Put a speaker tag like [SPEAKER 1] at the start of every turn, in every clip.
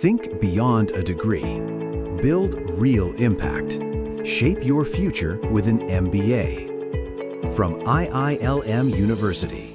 [SPEAKER 1] Think beyond a degree. Build real impact. Shape your future with an MBA. From IILM University.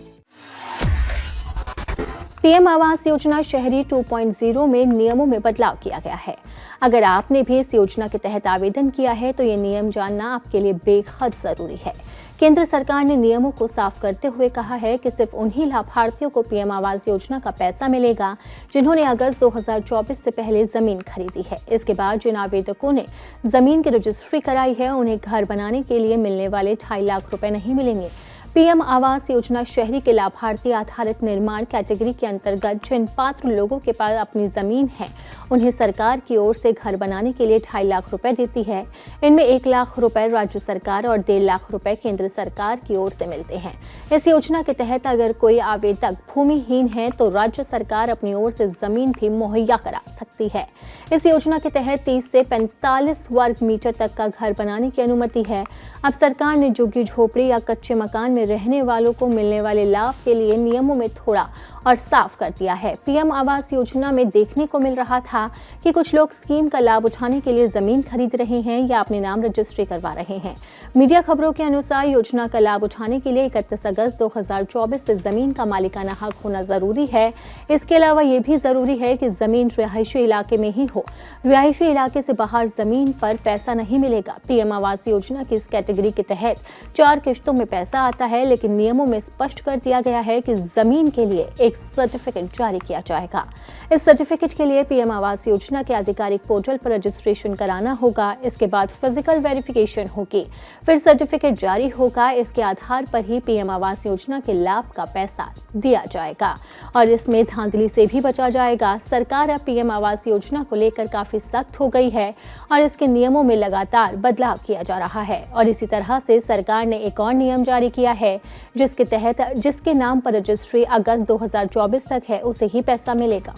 [SPEAKER 2] PM Awas Yojana शहरी 2.0 में नियमों में बदलाव किया गया है। अगर आपने भी इस योजना के तहत आवेदन किया है तो ये नियम जानना आपके लिए बेहद जरूरी है। केंद्र सरकार ने नियमों को साफ करते हुए कहा है कि सिर्फ उन्हीं लाभार्थियों को पीएम आवास योजना का पैसा मिलेगा जिन्होंने अगस्त 2024 से पहले जमीन खरीदी है। इसके बाद जिन आवेदकों ने जमीन की रजिस्ट्री कराई है उन्हें घर बनाने के लिए मिलने वाले 2.5 लाख रुपए नहीं मिलेंगे। पीएम आवास योजना शहरी के लाभार्थी आधारित निर्माण कैटेगरी के अंतर्गत जिन पात्र लोगों के पास अपनी जमीन है उन्हें सरकार की ओर से घर बनाने के लिए 2.5 लाख रुपए देती है। इनमें 1 लाख रुपए राज्य सरकार और 1.5 लाख रुपए केंद्र सरकार की ओर से मिलते हैं। इस योजना के तहत अगर कोई आवेदक भूमिहीन है तो राज्य सरकार अपनी ओर से जमीन भी मुहैया करा सकती है। इस योजना के तहत 30 से 45 वर्ग मीटर तक का घर बनाने की अनुमति है। अब सरकार ने झुग्गी झोपड़ी या कच्चे मकान में रहने वालों को मिलने वाले लाभ के लिए नियमों में थोड़ा और साफ कर दिया है। पीएम आवास योजना में देखने को मिल रहा था कि कुछ लोग स्कीम का लाभ उठाने के लिए जमीन खरीद रहे हैं या अपने नाम रजिस्ट्री करवा रहे हैं। मीडिया खबरों के अनुसार योजना का लाभ उठाने के लिए 31 अगस्त 2024 से जमीन का मालिकाना हक होना जरूरी है। इसके अलावा ये भी जरूरी है कि जमीन रिहायशी इलाके में ही हो। रिहायशी इलाके से बाहर जमीन पर पैसा नहीं मिलेगा। पीएम आवास योजना की इस कैटेगरी के तहत 4 किश्तों में पैसा आता है, लेकिन नियमों में स्पष्ट कर दिया गया है कि जमीन के लिए एक सर्टिफिकेट जारी किया जाएगा। इस सर्टिफिकेट के लिए पीएम आवास योजना के आधिकारिक पोर्टल पर रजिस्ट्रेशन कराना होगा। इसके बाद फिजिकल वेरिफिकेशन होगी, फिर सर्टिफिकेट जारी होगा। इसके आधार पर ही पीएम आवास योजना के लाभ का पैसा दिया जाएगा और इसमें धांधली से भी बचा जाएगा। सरकार अब पीएम आवास योजना को लेकर काफी सख्त हो गई है और इसके नियमों में लगातार बदलाव किया जा रहा है। और इसी तरह से सरकार ने एक और नियम जारी किया है जिसके तहत जिसके नाम पर रजिस्ट्री अगस्त 2024 तक है उसे ही पैसा मिलेगा।